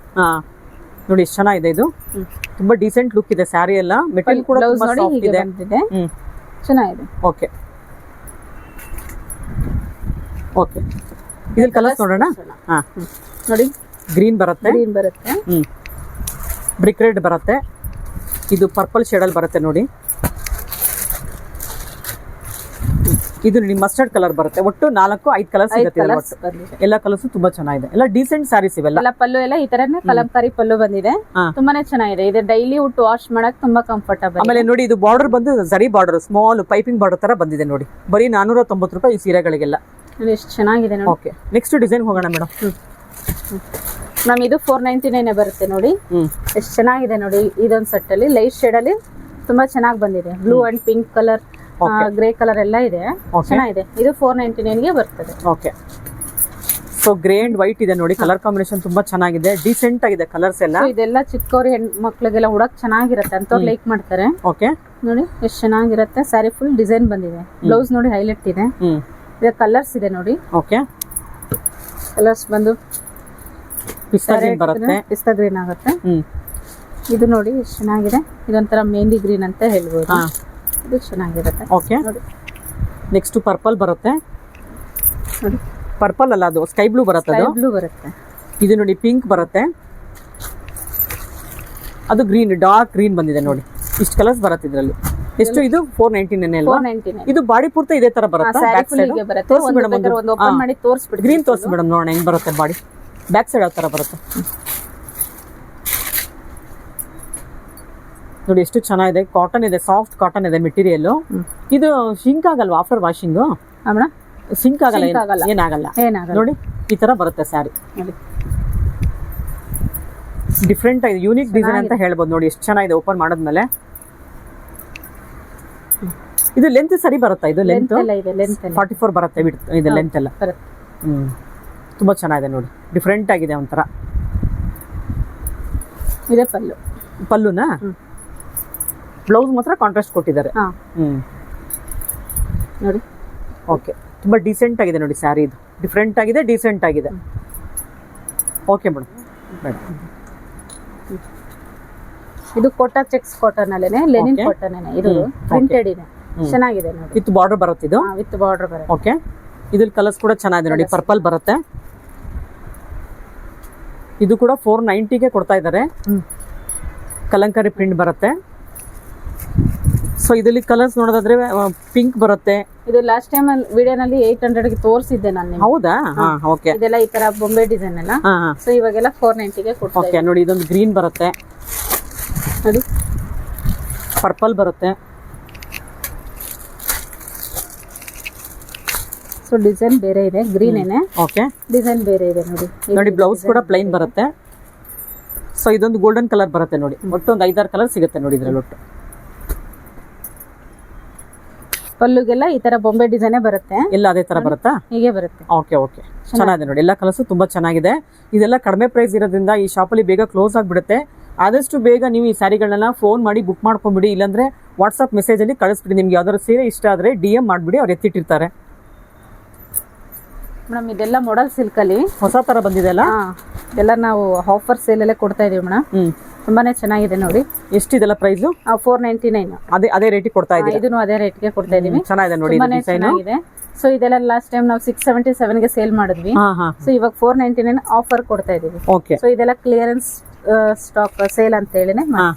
ನೋಡಿ ಎಷ್ಟು ಚೆನ್ನಾಗಿದೆ. ಇದು ತುಂಬಾ ಡೀಸೆಂಟ್ ಲುಕ್ ಇದೆ. ಸ್ಯಾರಿ ಎಲ್ಲ ಮೆಟೀರಿಯಲ್ ಕೂಡ ತುಂಬಾ ಸಾಫ್ಟ್ ಇದೆ, ಚೆನ್ನಾಗಿದೆ. ಓಕೆ ಓಕೆ, ಇದ್ರ ಕಲರ್ಸ್ ನೋಡೋಣ. ನೋಡಿ, ಗ್ರೀನ್ ಬರುತ್ತೆ, ಬ್ರಿಕ್ ರೆಡ್ ಬರುತ್ತೆ, ಇದು ಪರ್ಪಲ್ ಶೇಡಲ್ಲಿ ಬರುತ್ತೆ ನೋಡಿ. ಇದು ನಿಮ್ಮ ಮಸ್ಟರ್ಡ್ ಕಲರ್ ಬರುತ್ತೆ. ಒಟ್ಟು 4-5 ಕಲರ್ಸ್ ಸಿಗುತ್ತೆ. ಎಲ್ಲ ಕಲರ್ಸ್ ತುಂಬಾ ಚೆನ್ನಾಗಿದೆ. ಎಲ್ಲ ಡೀಸೆಂಟ್ ಸ್ಯಾರೀಸ್ ಇವೆಲ್ಲ. ಪಲ್ಲು ಎಲ್ಲ ಈ ತರನೇ ಕಲಂಕಾರಿ ಪಲ್ಲು ಬಂದಿದೆ, ತುಂಬಾನೇ ಚೆನ್ನಾಗಿದೆ. ಇದು ಡೈಲಿ ಉಟ್ಟು ವಾಶ್ ಮಾಡಕ್ ತುಂಬಾ ಕಂಫರ್ಟಬಲ್. ಆಮೇಲೆ ನೋಡಿ, ಇದು ಬಾರ್ಡರ್ ಬಂದು ಜರಿ ಬಾರ್ಡರ್, ಸ್ಮಾಲ್ ಪೈಪಿಂಗ್ ಬಾರ್ಡರ್ ತರ ಬಂದಿದೆ ನೋಡಿ. ಬರೀ 490 ರೂಪಾಯಿ ಈ ಸೀರೆಗಳಿಗೆಲ್ಲ. ಎಷ್ಟು ಚೆನ್ನಾಗಿದೆ ನೋಡಿ. ಓಕೆ, ನೆಕ್ಸ್ಟ್ ಡಿಸೈನ್ ಹೋಗೋಣ ಮೇಡಮ್. ನಮ್ ಇದು 499 ಬರುತ್ತೆ ನೋಡಿ. ಎಷ್ಟು ಚೆನ್ನಾಗಿದೆ ನೋಡಿ. ಇದೊಂದು ಸೆಟ್ ಅಲ್ಲಿ ಲೈಟ್ ಶೇಡ್ ಅಲ್ಲಿ ತುಂಬಾ ಚೆನ್ನಾಗಿ ಬಂದಿದೆ. Blue and pink colour, grey colour ಎಲ್ಲ ಇದೆ, ಚೆನ್ನಾಗಿದೆ. ಇದು 499 ಗೆ ಬರ್ತದೆ. Okay, so grey and white ಇದೆ ನೋಡಿ. ಕಲರ್ ಕಾಂಬಿನೇಷನ್ ತುಂಬಾ ಚೆನ್ನಾಗಿದೆ, ಡೀಸೆಂಟ್ ಆಗಿದೆ ಕಲರ್ಸ್ ಎಲ್ಲ. ಇದೆಲ್ಲ ಚಿಕ್ಕವ್ರ ಹೆಣ್ಮಕ್ಳಿಗೆಲ್ಲ ಉಡಕ್ ಚೆನ್ನಾಗಿರುತ್ತೆ ಅಂತವ್ರು ಲೈಕ್ ಮಾಡ್ತಾರೆ. ಓಕೆ ನೋಡಿ ಎಷ್ಟು ಚೆನ್ನಾಗಿರುತ್ತೆ. ಸ್ಯಾರಿ ಫುಲ್ ಡಿಸೈನ್ ಬಂದಿದೆ. ಬ್ಲೌಸ್ ನೋಡಿ ಹೈಲೈಟ್ ಇದೆ. ಇದು ಕಲರ್ಸ್ ಇದೆ ನೋಡಿ. ಓಕೆ, ಕಲರ್ಸ್ ಬಂದು ಪಿಸ್ತಾ ಗ್ರೀನ್ ಬರುತ್ತೆ, ಪಿಸ್ತಾ ಗ್ರೀನ್ ಆಗುತ್ತೆ. ಇದು ನೋಡಿ ಎಷ್ಟು ಚೆನ್ನಾಗಿದೆ. ಇದೊಂಥರ ಮೆಹಂದಿ ಗ್ರೀನ್ ಅಂತ ಹೇಳ್ಬೋದು. ಇದು ಚೆನ್ನಾಗಿರುತ್ತೆ. ಓಕೆ, ನೆಕ್ಸ್ಟ್ ಪರ್ಪಲ್ ಬರುತ್ತೆ. ನೋಡಿ, ಪರ್ಪಲ್ ಅಲ್ಲ, ಅದು ಸ್ಕೈ ಬ್ಲೂ ಬರುತ್ತೆ. ಅದು ಬ್ಲೂ ಬರುತ್ತೆ. ಇದು ನೋಡಿ ಪಿಂಕ್ ಬರುತ್ತೆ. ಅದು ಗ್ರೀನ್, ಡಾರ್ಕ್ ಗ್ರೀನ್ ಬಂದಿದೆ ನೋಡಿ. ಇಷ್ಟು ಕಲರ್ಸ್ ಬರುತ್ತೆ ಇದರಲ್ಲಿ. ಎಷ್ಟು ಇದು 499 ಅಲ್ವಾ? 499. ಇದು ಬಾಡಿ ಪೂರ್ತಿ ಇದೇ ತರ ಬರುತ್ತೆ. ಬ್ಯಾಕ್ ಸೈಡ್ ತೋರಿಸಿ ಮೇಡಮ್, ಒಂದು ಓಪನ್ ಮಾಡಿ ತೋರಿಸ್ಬಿಡಿ. ಗ್ರೀನ್ ತೋರಿಸಿ ಮೇಡಮ್, ನೋಡೋಣ ಹೆಂಗ್ ಬರುತ್ತೆ ಬಾಡಿ. ಬ್ಯಾಕ್ ಸೈಡ್ ಯಾವ ತರ ಬರುತ್ತೆ ನೋಡಿ. ಎಷ್ಟು ಚೆನ್ನಾಗಿದೆ. ಕಾಟನ್ ಇದೆ, ಸಾಫ್ಟ್ ಕಾಟನ್ ಇದೆ ಮೆಟೀರಿಯಲ್. ಇದು ಶಿಂಕ್ ಆಗಲ್ವಾ ಆಫ್ಟರ್ ವಾಷಿಂಗ್? ಸಿಂಕ್ ಆಗಲ್ಲ, ಏನಾಗಲ್ಲ ನೋಡಿ. ಈ ತರ ಬರುತ್ತೆ ಸ್ಯಾರಿ. ಡಿಫ್ರೆಂಟ್ ಆಗಿದೆ, ಯೂನಿಕ್ ಡಿಸೈನ್ ಅಂತ ಹೇಳ್ಬೋದು ನೋಡಿ. ಎಷ್ಟು ಚೆನ್ನಾಗಿದೆ ಓಪನ್ ಮಾಡಿದ್ಮೇಲೆ. ಇದು ಲೆಂತ್ ಸರಿ ಬರುತ್ತಾ? ಇದು ಲೆಂತ್ 44 ಬರುತ್ತೆ. ಇದು ಲೆಂತ್ ಎಲ್ಲ ತುಂಬಾ ಚೆನ್ನಾಗಿದೆ ನೋಡಿ. ಡಿಫ್ರೆಂಟ್ ಆಗಿದೆ ಒಂಥರ. ಇದೆ ಪಲ್ಲು. ಪಲ್ಲುನಾ? ಬ್ಲೌಸ್ ಮಾತ್ರ ಕಾಂಟ್ರಾಸ್ಟ್ ಕೊಟ್ಟಿದ್ದಾರೆ. ನೋಡಿ. ಓಕೆ, ತುಂಬಾ ಡೀಸೆಂಟ್ ಆಗಿದೆ ನೋಡಿ ಸ್ಯಾರಿ. ಇದು ಡಿಫ್ರೆಂಟ್ ಆಗಿದೆ, ಡೀಸೆಂಟ್ ಆಗಿದೆ. Okay madam. ಇದು ಕೋಟಾ ಚೆಕ್ಸ್ ಕಾಟನ್ ಅಲ್ಲೇನೆ, ಲೆನಿನ್ ಕಾಟನ್ ಇದು ಪ್ರಿಂಟೆಡ್ ಇದೆ, ಚೆನ್ನಾಗಿದೆ ನೋಡಿ. ವಿತ್ ಬಾರ್ಡರ್ ಬರುತ್ತೆ. ಇದು ವಿತ್ ಬಾರ್ಡರ್ ಬರುತ್ತೆ. ಓಕೆ, ಇದ್ರ ಕಲರ್ಸ್ ಕೂಡ ಚೆನ್ನಾಗಿದೆ ನೋಡಿ. ಪರ್ಪಲ್ ಬರುತ್ತೆ. ಇದು ಕೂಡ 490 ಕೊಡ್ತಾ ಇದ್ದಾರೆ. ಕಲಂಕಾರಿ ಪ್ರಿಂಟ್ ಬರುತ್ತೆ. ಸೊ ಇದರಲ್ಲಿ ಕಲರ್ಸ್ ನೋಡೋದಾದ್ರೆ ಪಿಂಕ್ ಬರುತ್ತೆ. ಇದು ಲಾಸ್ಟ್ ಟೈಮ್ ವಿಡಿಯೋನಲ್ಲಿ 800 ಗೆ ತೋರಿಸಿದ್ದೆ ನಾನು. ಹೌದಾ? ಓಕೆ. ಇದೆಲ್ಲ ಈ ತರ ಬೊಂಬೆ ಡಿಸೈನ್ ಎಲ್ಲ. ಸೊ ಇವಾಗೆಲ್ಲ 490 ಗೆ ಕೊಡ್ತಾ ಇದ್ದಾರೆ. ಓಕೆ, ನೋಡಿ ಇದೊಂದು ಗ್ರೀನ್ ಬರುತ್ತೆ ನೋಡಿ. ಪರ್ಪಲ್ ಬರುತ್ತೆ. ಸೊ ಡಿಸೈನ್ ಬೇರೆ ಇದೆ, ಗ್ರೀನ್ ಏನೇ. ಓಕೆ, ಡಿಸೈನ್ ಬೇರೆ ಇದೆ ನೋಡಿ. ನೋಡಿ ಬ್ಲೌಸ್ ಕೂಡ ಪ್ಲೈನ್ ಬರುತ್ತೆ. ಸೊ ಇದೊಂದು ಗೋಲ್ಡನ್ ಕಲರ್ ಬರುತ್ತೆ ನೋಡಿ. ಒಟ್ಟು ಒಂದು 5-6 ಕಲರ್ ಸಿಗುತ್ತೆ ನೋಡಿ ಇದ್ರಲ್ಲಿ ಒಟ್ಟು. ಪಲ್ಲುಗೆಲ್ಲ ಈ ತರ ಬೊಂಬೆ ಡಿಸೈನ್ ಬರುತ್ತೆ. ಎಲ್ಲ ಅದೇ ತರ ಬರುತ್ತಾ? ಹೀಗೆ ಬರುತ್ತೆ. ಓಕೆ ಓಕೆ, ಚೆನ್ನಾಗಿದೆ ನೋಡಿ. ಎಲ್ಲ ಕಲರ್ಸ್ ತುಂಬಾ ಚೆನ್ನಾಗಿದೆ. ಇದೆಲ್ಲ ಕಡಿಮೆ ಪ್ರೈಸ್ ಇರೋದ್ರಿಂದ ಈ ಶಾಪಲ್ಲಿ ಬೇಗ ಕ್ಲೋಸ್ ಆಗಿಬಿಡುತ್ತೆ. ಆದಷ್ಟು ಬೇಗ ನೀವು ಈ ಸ್ಯಾರಿಗಳನ್ನ ಫೋನ್ ಮಾಡಿ ಬುಕ್ ಮಾಡ್ಕೊಂಡ್ಬಿಡಿ. ಇಲ್ಲಾಂದ್ರೆ ವಾಟ್ಸ್ಆಪ್ ಮೆಸೇಜ್ ಅಲ್ಲಿ ಕಳಿಸ್ಬಿಡಿ. ನಿಮ್ಗೆ ಯಾವ್ದಾದ್ರು ಸೀರೆ ಇಷ್ಟ ಆದ್ರೆ DM ಮಾಡ್ಬಿಡಿ, ಅವ್ರು ಎತ್ತಿಟ್ಟಿರ್ತಾರೆ. ಮೇಡಮ್ ಇದೆಲ್ಲ ಮಾಡೆಲ್ ಸಿಲ್ಕ್ ಅಲ್ಲಿ ಹೊಸ ತರ ಬಂದಿದೆ ಅಲ್ಲ? ಇದೆಲ್ಲ ನಾವು ಆಫರ್ ಸೇಲ್ ಅಲ್ಲೇ ಕೊಡ್ತಾ ಇದೀವಿ ಮೇಡಮ್. ತುಂಬಾನೇ ಚೆನ್ನಾಗಿದೆ ನೋಡಿ. ಎಷ್ಟಿದೆಲ್ಲ ಪ್ರೈಸ್? 499. ಅದೇ ರೇಟಿಗೆ ಕೊಡ್ತಾ ಇದೀವಿ. ಇದನ್ನು ಅದೇ ರೇಟ್ಗೆ ಕೊಡ್ತಾ ಇದೀವಿ. ಚೆನ್ನಾಗಿದೆ ನೋಡಿ ಡಿಸೈನ್. ಸೊ ಇದೆಲ್ಲ ಲಾಸ್ಟ್ ಟೈಮ್ ನಾವು 677 ಗೆ ಸೇಲ್ ಮಾಡಿದ್ವಿ. ಸೊ ಇವಾಗ 499 ಆಫರ್ ಕೊಡ್ತಾ ಇದೀವಿ. ಓಕೆ. ಸೊ ಇದೆಲ್ಲ ಕ್ಲಿಯರೆನ್ಸ್ ಸ್ಟಾಕ್ ಸೇಲ್ ಅಂತ ಹೇಳಿನೇ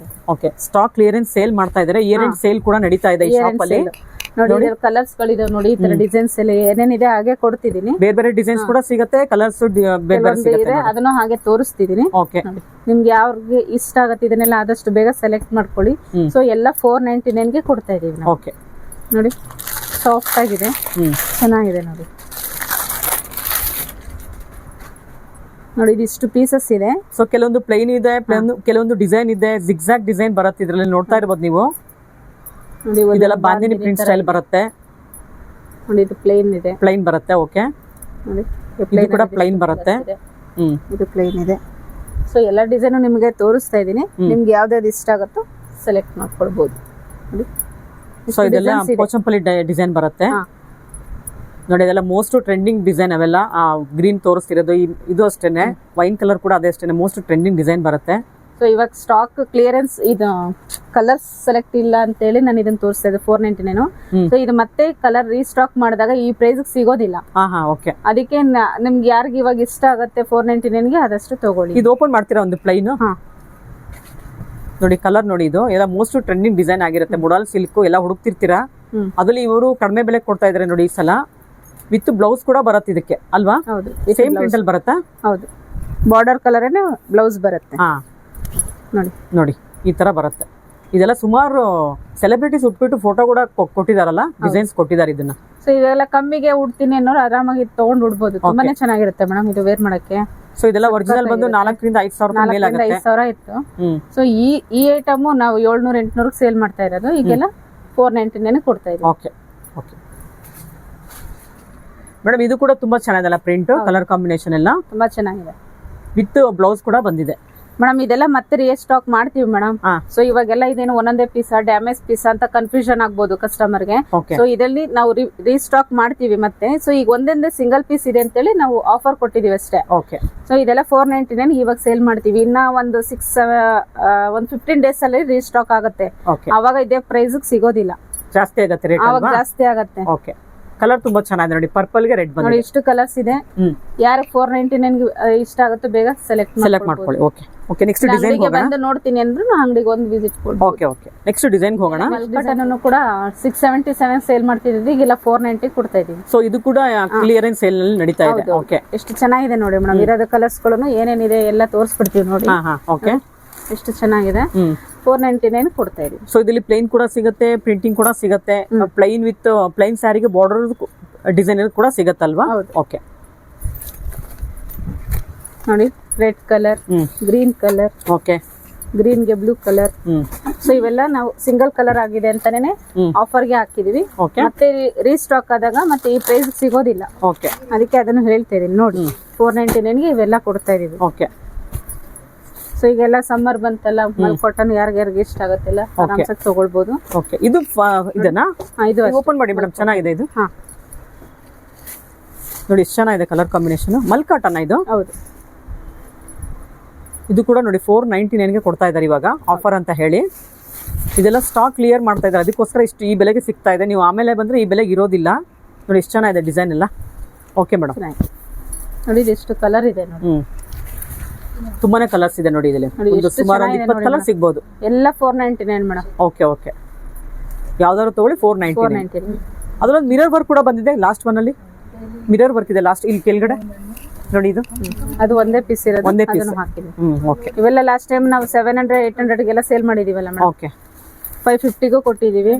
ಓಕೆ, ಸ್ಟಾಕ್ ಕ್ಲಿಯರೆನ್ಸ್ ಸೇಲ್ ಮಾಡ್ತಾ ಇದ್ದಾರೆ. ಇಯರ್ ಎಂಡ್ ಸೇಲ್ ಕೂಡ ನಡೀತಾ ಇದೆ ಈ ಶಾಪ್ ಅಲ್ಲಿ. ನೋಡಿ ಕಲರ್ಸ್ ಗಳಿದಾವೆ ನೋಡಿ, ಈ ತರ ಡಿಸೈನ್ಸ್ ಎಲ್ಲ ಏನೇನಿದೆ ಹಾಗೆ ಕೊಡ್ತಿದೀನಿ. ಬೇರೆ ಬೇರೆ ಡಿಸೈನ್ಸ್ ಕೂಡ ಸಿಗುತ್ತೆ, ಕಲರ್ಸ್ ಬೇರೆ ಬೇರೆ ಸಿಗುತ್ತೆ. ಅದನ್ನು ಹಾಗೆ ತೋರಿಸ್ತಿದೀನಿ. ಓಕೆ, ನಿಮ್ಗೆ ಯಾವ್ಗೆ ಇಷ್ಟ ಆಗತ್ತೆ ಇದನ್ನೆಲ್ಲ ಆದಷ್ಟು ಬೇಗ ಸೆಲೆಕ್ಟ್ ಮಾಡ್ಕೊಳ್ಳಿ. ಸೊ ಎಲ್ಲ 499 ಗೆ ಕೊಡ್ತಾ ಇದೀವಿ ನಾವು. ಓಕೆ ನೋಡಿ ಸಾಫ್ಟ್ ಆಗಿದೆ, ಚೆನ್ನಾಗಿದೆ ನೋಡಿ. ನೋಡಿ ಇದಿಷ್ಟು ಪೀಸಸ್ ಇದೆ. ಸೊ ಕೆಲವೊಂದು ಪ್ಲೈನ್ ಇದೆ, ಕೆಲವೊಂದು ಡಿಸೈನ್ ಇದೆ, ಜಿಗ್ಜಾಗ್ ಡಿಸೈನ್ ಬರುತ್ತೆ ಇದ್ರಲ್ಲಿ ನೋಡ್ತಾ ಇರಬಹುದು ನೀವು. ನೋಡಿ ಇದೆಲ್ಲ ಬಾಂದಿನಿ ಪ್ರಿಂಟ್ ಸ್ಟೈಲ್ ಬರುತ್ತೆ. ನೋಡಿ ಇದು ಪ್ಲೇನ್ ಇದೆ, ಪ್ಲೈನ್ ಬರುತ್ತೆ. ಓಕೆ, ನೋಡಿ ಇದು ಕೂಡ ಪ್ಲೈನ್ ಬರುತ್ತೆ. ಇದು ಪ್ಲೇನ್ ಇದೆ. ಸೊ ಎಲ್ಲ ಡಿಸೈನ್ ನಿಮಗೆ ತೋರಿಸ್ತಾ ಇದೀನಿ. ನಿಮ್ಗೆ ಯಾವ್ದಾವ್ದು ಇಷ್ಟ ಆಗುತ್ತೋ ಸೆಲೆಕ್ಟ್ ಮಾಡ್ಕೊಳ್ಬಹುದು. ನೋಡಿ ಸೊ ಇದೆಲ್ಲ ಪೋಚಂಪಲ್ಲಿ ಡಿಸೈನ್ ಬರುತ್ತೆ. ನೋಡಿ ಇದೆಲ್ಲ ಮೋಸ್ಟ್ ಟ್ರೆಂಡಿಂಗ್ ಡಿಸೈನ್ ಅವೆಲ್ಲ. ಗ್ರೀನ್ ತೋರಿಸ್ತಿರೋದು ಇದು ಅಷ್ಟೇನೆ, ವೈನ್ ಕಲರ್ ಕೂಡ ಅದೇ ಅಷ್ಟೇನೆ, ಮೋಸ್ಟ್ ಟ್ರೆಂಡಿಂಗ್ ಡಿಸೈನ್ ಬರುತ್ತೆ. ಸೊ ಇವಾಗ ಸ್ಟಾಕ್ ಕ್ಲಿಯರೆನ್ಸ್ ಇದು ಕಲರ್ಸ್ ಸೆಲೆಕ್ಟ್ ಇಲ್ಲ ಅಂತ ಹೇಳಿ ನಾನು ಇದನ್ನ ತೋರಿಸ್ತಾ ಇದ್ದೆ 499. ಸೊ ಇದು ಮತ್ತೆ ಕಲರ್ ರೀಸ್ಟಾಕ್ ಮಾಡಿದಾಗ ಈ ಪ್ರೈಸ್ ಸಿಗೋದಿಲ್ಲ. ಅದಕ್ಕೆ ನಿಮ್ಗೆ ಯಾರಿಗೆ ಇವಾಗ ಇಷ್ಟ ಆಗುತ್ತೆ 499 ಗೆ ಆದಷ್ಟು ತಗೊಳ್ಳಿ. ಇದು ಓಪನ್ ಮಾಡ್ತೀರಾ ಒಂದು ಪ್ಲೈನ್? ನೋಡಿ ಕಲರ್ ನೋಡಿ, ಇದು ಎಲ್ಲ ಮೋಸ್ಟ್ ಟ್ರೆಂಡಿಂಗ್ ಡಿಸೈನ್ ಆಗಿರುತ್ತೆ. ಮುಡಾಲ್ ಸಿಲ್ಕ್ ಎಲ್ಲ ಹುಡುಕ್ತಿರ್ತೀರಾ, ಅದ್ರಲ್ಲಿ ಇವರು ಕಡಿಮೆ ಬೆಲೆ ಕೊಡ್ತಾ ಇದಾರೆ ನೋಡಿ ಈ ಸಲ. ವಿತ್ ಬ್ಲೌಸ್ ಕೂಡ ಬರುತ್ತೆ ಇದಕ್ಕೆ ಅಲ್ವಾ? ಹೌದು, ಸೇಮ್ ಪ್ರಿಂಟ್ ಅಲ್ಲಿ ಬರುತ್ತಾ? ಹೌದು, ಬಾರ್ಡರ್ ಕಲರ್ ಬ್ಲೌಸ್ ಬರುತ್ತೆ. ನೋಡಿ ನೋಡಿ ಈ ತರ ಬರುತ್ತೆ. ಇದೆಲ್ಲ ಸುಮಾರು ಸೆಲೆಬ್ರಿಟೀಸ್ ಉಟ್ಬಿಟ್ಟು ಫೋಟೋ ಕೂಡ ಕೊಟ್ಟಿದಾರಲ್ಲ, ಡಿಸೈನ್ಸ್ ಕೊಟ್ಟಿದ್ದಾರೆ ಇದನ್ನ. ಸೊ ಇದೆಲ್ಲ ಕಮ್ಮಿಗೆ ಉಡ್ತೀನಿ ಅನ್ನೋರು ಆರಾಮಾಗಿ ತಗೊಂಡು ಉಡ್ಬೋದು. ತುಂಬಾನೇ ಚೆನ್ನಾಗಿರುತ್ತೆ ಮೇಡಮ್ ಇದು ವೇರ್ ಮಾಡಕ್ಕೆ. ಸೊ ಇದೆಲ್ಲ ಒರಿಜಿನಲ್ ಬಂದು 4 ರಿಂದ 5 ಸಾವಿರ ಮೇಲೆ ಆಗುತ್ತೆ. 5,000 ಇತ್ತು. ಸೊ ಈ ಐಟಮ್ ನಾವು 700-800 ಸೇಲ್ ಮಾಡ್ತಾ ಇರೋದು, ಈಗೆಲ್ಲ 499 ಕೊಡ್ತಾ ಇದ್ದೀವಿ. ಓಕೆ ಓಕೆ ಮೇಡಮ್, ಇದು ಕೂಡ ತುಂಬಾ ಚೆನ್ನಾಗಿದೆಲ್ಲ ಪ್ರಿಂಟ್, ಕಲರ್ ಕಾಂಬಿನೇಷನ್ ಎಲ್ಲ ತುಂಬಾ ಚೆನ್ನಾಗಿದೆ. ವಿತ್ ಬ್ಲೌಸ್ ಕೂಡ ಬಂದಿದೆ ಮೇಡಮ್. ಇದೆಲ್ಲ ಮತ್ತೆ ರೀಸ್ಟಾಕ್ ಮಾಡ್ತೀವಿ ಮೇಡಮ್. ಸೊ ಇವಾಗೆಲ್ಲ ಇದೇನು ಒಂದೊಂದೇ ಪೀಸ್ ಡ್ಯಾಮೇಜ್ ಪೀಸ್ ಅಂತ ಕನ್ಫ್ಯೂಷನ್ ಆಗ್ಬೋದು ಕಸ್ಟಮರ್ಗೆ. ಸೊ ಇದರಲ್ಲಿ ನಾವು ರೀಸ್ಟಾಕ್ ಮಾಡ್ತೀವಿ ಮತ್ತೆ. ಸೊ ಈಗ ಒಂದೊಂದೇ ಸಿಂಗಲ್ ಪೀಸ್ ಇದೆ ಅಂತೇಳಿ ನಾವು ಆಫರ್ ಕೊಟ್ಟಿದೀವಿ ಅಷ್ಟೇ. ಸೊ ಇದೆಲ್ಲ 499 ಇವಾಗ ಸೇಲ್ ಮಾಡ್ತೀವಿ. ಇನ್ನ ಒಂದು 15 ಡೇಸ್ ಅಲ್ಲಿ ರೀಸ್ಟಾಕ್ ಆಗುತ್ತೆ. ಅವಾಗ ಇದೇ ಪ್ರೈಸ್ ಸಿಗೋದಿಲ್ಲ, ಜಾಸ್ತಿ ಆಗುತ್ತೆ ರೇಟ್. ಅವಾಗ ಜಾಸ್ತಿ ಆಗುತ್ತೆ. ಓಕೆ, ಕಲರ್ ತುಂಬಾ ಚೆನ್ನಾಗಿದೆ ನೋಡಿ, ಪರ್ಪಲ್ ಗೆ ರೆಡ್ ಬಂದಿದೆ. ನೋಡಿ ಇಷ್ಟು ಕಲರ್ಸ್ ಇದೆ. ಯಾರು 499 ಇಷ್ಟ ಆಗುತ್ತೋ ಬೇಗ ಸೆಲೆಕ್ಟ್ ಮಾಡ್ಕೊಳ್ಳಿ. ಓಕೆ ಓಕೆ, ನೆಕ್ಸ್ಟ್ ಡಿಸೈನ್ ಬಂದು ನೋಡ್ತೀನಿ ಅಂದ್ರೆ ಅಂಗಡಿಗೆ ಒಂದು ವಿಸಿಟ್ ಕೊಡಿ. ಓಕೆ ಓಕೆ, ನೆಕ್ಸ್ಟ್ ಡಿಸೈನ್ ಹೋಗೋಣ. ಬಟನ್ ಕೂಡ 677 ಸೇಲ್ ಮಾಡ್ತಿದ್ವಿ, ಈಗೆಲ್ಲ 490 ಕೊಡ್ತಾ ಇದೀವಿ. ಸೊ ಇದು ಕೂಡ ಕ್ಲಿಯರೆನ್ಸ್ ಸೇಲ್ ನಲ್ಲಿ ನಡೀತಾ ಇದೆ. ಓಕೆ, ಎಷ್ಟು ಚೆನ್ನಾಗಿದೆ ನೋಡಿ ಮೇಡಮ್. ಇರೋದು ಕಲರ್ಸ್ ಗಳನ್ನು ಏನೇನಿದೆ ಎಲ್ಲ ತೋರಿಸ್ಬಿಡ್ತೀವಿ ನೋಡಿ. ಓಕೆ, ಎಷ್ಟು ಚೆನ್ನಾಗಿದೆ. 499 ಕೊಡ್ತಾ ಇದೀವಿ. ಸೊ ಇದರಲ್ಲಿ ಪ್ಲೈನ್ ಕೂಡ ಸಿಗುತ್ತೆ, ಪ್ರಿಂಟಿಂಗ್ ಕೂಡ ಸಿಗುತ್ತೆ. ಪ್ಲೈನ್ ವಿತ್ ಪ್ಲೈನ್ ಸ್ಯಾರಿಗೆ ಬಾರ್ಡರ್ ಡಿಸೈನ್ ಕೂಡ ಸಿಗತ್ತಲ್ವಾ? ಓಕೆ, ನೋಡಿ red colour, green colour, okay, green ಗೆ ಬ್ಲೂ ಕಲರ್. ಸೊ ಇವೆಲ್ಲ ನಾವು ಸಿಂಗಲ್ ಕಲರ್ ಆಗಿದೆ ಅಂತಾನೆ ಆಫರ್ ಗೆ ಹಾಕಿದೀವಿ. ಮತ್ತೆ ರೀಸ್ಟಾಕ್ ಆದಾಗ ಮತ್ತೆ ಈ ಪ್ರೈಸ್ ಸಿಗೋದಿಲ್ಲ. ಓಕೆ, ಅದಕ್ಕೆ ಅದನ್ನು ಹೇಳ್ತಾ ಇದೀನಿ ನೋಡಿ. 499 ಗೆ ಇವೆಲ್ಲ ಕೊಡ್ತಾ ಇದೀವಿ. ಓಕೆ, ಸೊ ಈಗೆಲ್ಲ ಸಮ್ಮರ್ ಬಂತಲ್ಲ, ಕಾಟನ್ ಯಾರಿಗಾರಿಗೆ ಇಷ್ಟ ಆಗುತ್ತಲ್ಲ ಆರಾಮ್ಸಾಗಿ ತಗೊಳ್ಬಹುದು. ಓಕೆ, ಇದು ಇದನ್ನ ಇದು ಓಪನ್ ಮಾಡಿ ಮೇಡಮ್, ಚೆನ್ನಾಗಿದೆ ಇದು. ನೋಡಿ ಎಷ್ಟು ಚೆನ್ನಾಗಿದೆ ಕಲರ್ ಕಾಂಬಿನೇಷನ್. ಮಲ್ ಕಾಟನ್ ಇದು. ಹೌದು, ಇದು ಕೂಡ ನೋಡಿ 499 ಗೆ ಕೊಡ್ತಾ ಇದ್ದಾರೆ ಇವಾಗ ಆಫರ್ ಅಂತ ಹೇಳಿ. ಇದೆಲ್ಲ ಸ್ಟಾಕ್ ಕ್ಲಿಯರ್ ಮಾಡ್ತಾ ಇದ್ದಾರೆ, ಅದಕ್ಕೋಸ್ಕರ ಇಷ್ಟು ಈ ಬೆಲೆಗೆ ಸಿಗ್ತಾ ಇದೆ. ನೀವು ಆಮೇಲೆ ಬಂದ್ರೆ ಈ ಬೆಲೆಗೆ ಇರೋದಿಲ್ಲ. ನೋಡಿ ಎಷ್ಟು ಚೆನ್ನಾಗಿದೆ ಡಿಸೈನ್ ಎಲ್ಲ. ಓಕೆ ಮೇಡಮ್, ನೋಡಿ ಎಷ್ಟು ಕಲರ್ ಇದೆ ನೋಡಿ. ತುಂಬಾನೇ ಕಲರ್ಸ್ ಇದೆ ನೋಡಿ ಇದರಲ್ಲಿ. ಒಂದು ಸುಮಾರು 20 ಕಲರ್ ಸಿಗಬಹುದು. ಎಲ್ಲ 499 ಮೇಡಮ್. ಓಕೆ ಓಕೆ, ಯಾವ್ದಾದ್ರು ತಗೊಳ್ಳಿ 499. ಅದರೊಂದು ಮಿರರ್ ವರ್ಕ್ ಕೂಡ ಬಂದಿದೆ ಲಾಸ್ಟ್ ಒನ್ ಅಲ್ಲಿ. ಮಿರರ್ ವರ್ಕ್ ಇದೆ ಲಾಸ್ಟ್ ಇಲ್ಲಿ ಕೆಳಗಡೆ ನೋಡಿ. ಇದು ಅದು ಒಂದೇ ಪೀಸ್ ಇರೋದು, ಒಂದೇ ಪೀಸ್ ಹಾಕಿದ್ವಿ. ಓಕೆ, ಇವೆಲ್ಲ ಲಾಸ್ಟ್ ಟೈಮ್ ನಾವು 700-800 ಗೆಲ್ಲ ಸೇಲ್ ಮಾಡಿದೀವಲ್ಲ ಮೇಡಮ್. ಓಕೆ, 550 ಕೊಟ್ಟಿದೀವಿ.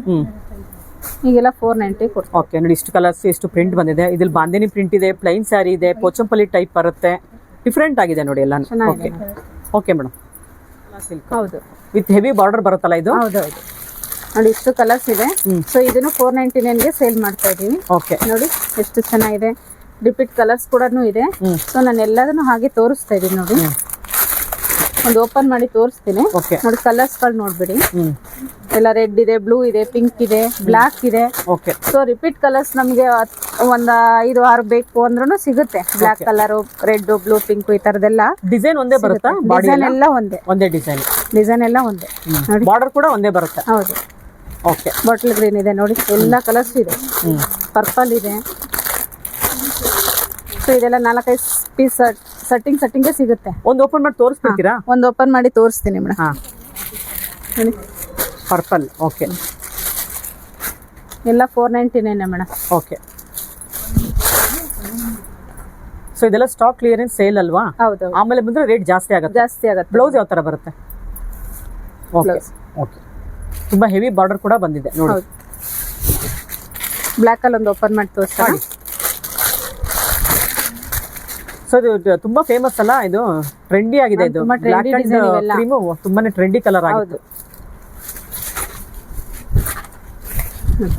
ಈಗೆಲ್ಲ 490 ಕೊಡ್ತೀವಿ. ಓಕೆ, ನೋಡಿ ಇಷ್ಟು ಕಲರ್ಸ್, ಎಷ್ಟು ಪ್ರಿಂಟ್ ಬಂದಿದೆ. ಇದ್ರಲ್ಲಿ ಬಾಂದಿನಿ ಪ್ರಿಂಟ್ ಇದೆ, ಪ್ಲೈನ್ ಸ್ಯಾರಿ ಇದೆ, ಪೋಚಂಪಲ್ಲಿ ಟೈಪ್ ಬರುತ್ತೆ. ಡಿಫ್ರೆಂಟ್ ಆಗಿದೆ ನೋಡಿ ಎಲ್ಲ. ಓಕೆ ಓಕೆ ಮೇಡಮ್, ಹೌದು, ವಿತ್ ಹೆವಿ ಬಾರ್ಡರ್ ಬರುತ್ತಲ್ಲ ಇದು. ಹೌದೌದು, ನೋಡಿ ಇಷ್ಟು ಕಲರ್ಸ್ ಇದೆ. ಸೊ ಇದನ್ನು 499 ಗೆ ಸೇಲ್ ಮಾಡ್ತಾ ಇದೀವಿ. ಓಕೆ, ನೋಡಿ ಎಷ್ಟು ಚೆನ್ನಾಗಿದೆ. ರಿಪೀಟ್ ಕಲರ್ಸ್ ಕೂಡ ಇದೆ. ಸೊ ನಾನು ಎಲ್ಲದನ್ನು ಹಾಗೆ ತೋರಿಸ್ತಾ ಇದೀನಿ ನೋಡಿ. ಒಂದು ಓಪನ್ ಮಾಡಿ ತೋರಿಸ್ತೀನಿ ನೋಡಿ. ಕಲರ್ಸ್ ಗಳು ನೋಡ್ಬಿಡಿ. ಎಲ್ಲ ರೆಡ್ ಇದೆ, ಬ್ಲೂ ಇದೆ, ಪಿಂಕ್ ಇದೆ, ಬ್ಲಾಕ್ ಇದೆ. ಸೊ ರಿಪೀಟ್ ಕಲರ್ಸ್ ನಮ್ಗೆ ಒಂದ್ 5-6 ಬೇಕು ಅಂದ್ರೂ ಸಿಗುತ್ತೆ. Black colour, red, blue, pink ಈ ತರದೆಲ್ಲ ಡಿಸೈನ್ ಒಂದೇ ಬರುತ್ತಾ? ಡಿಸೈನ್ ಎಲ್ಲ ಒಂದೇ ಡಿಸೈನ್ ಎಲ್ಲ ಒಂದೇ. ನೋಡಿ ಬಾರ್ಡರ್ ಕೂಡ ಒಂದೇ ಬರುತ್ತೆ. ಹೌದು. ಓಕೆ, ಬಾಟಲ್ ಗ್ರೀನ್ ಇದೆ ನೋಡಿ. ಎಲ್ಲ ಕಲರ್ಸ್ ಇದೆ. ಪರ್ಪಲ್ ಇದೆ. ಸೊ ಇದೆಲ್ಲ 4-5 ಪೀಸ್ ಸೆಟ್ಟಿಂಗ್ ಸಿಗುತ್ತೆ. ಒಂದು ಓಪನ್ ಮಾಡಿ ತೋರಿಸ್ಬಿಡ್ತೀರಾ? ಒಂದು ಓಪನ್ ಮಾಡಿ ತೋರಿಸ್ತೀನಿ ಮೇಡಮ್. ಹಾ, ಪರ್ಪಲ್. ಓಕೆ, ಎಲ್ಲ 499 ಮೇಡಮ್. ಓಕೆ. ಸೊ ಇದೆಲ್ಲ ಸ್ಟಾಕ್ ಕ್ಲಿಯರೆನ್ಸ್ ಸೇಲ್ ಅಲ್ವಾ? ಹೌದು, ಆಮೇಲೆ ಬಂದ್ರೆ ರೇಟ್ ಜಾಸ್ತಿ ಆಗುತ್ತೆ. ಬ್ಲೌಸ್ ಯಾವ ತರ ಬರುತ್ತೆ? Okay, okay. ತುಂಬಾ ಹೆವಿ ಬಾರ್ಡರ್ ಕೂಡ ಬಂದಿದೆ ನೋಡಿ. ಬ್ಲಾಕ್ ಅಲ್ಲಿ ಒಂದು ಓಪನ್ ಮಾಡಿ ತೋರಿಸ್ತೀನಿ. ಸೊ ಇದು ತುಂಬಾ ಫೇಮಸ್ ಅಲ್ಲ, ಇದು ಟ್ರೆಂಡಿ ಆಗಿದೆ. ಇದು ಬ್ಲಾಕ್ ಅಂಡ್ ಕ್ರೀಮ್ ತುಂಬಾನೇ ಟ್ರೆಂಡಿ ಕಲರ್ ಆಗಿದೆ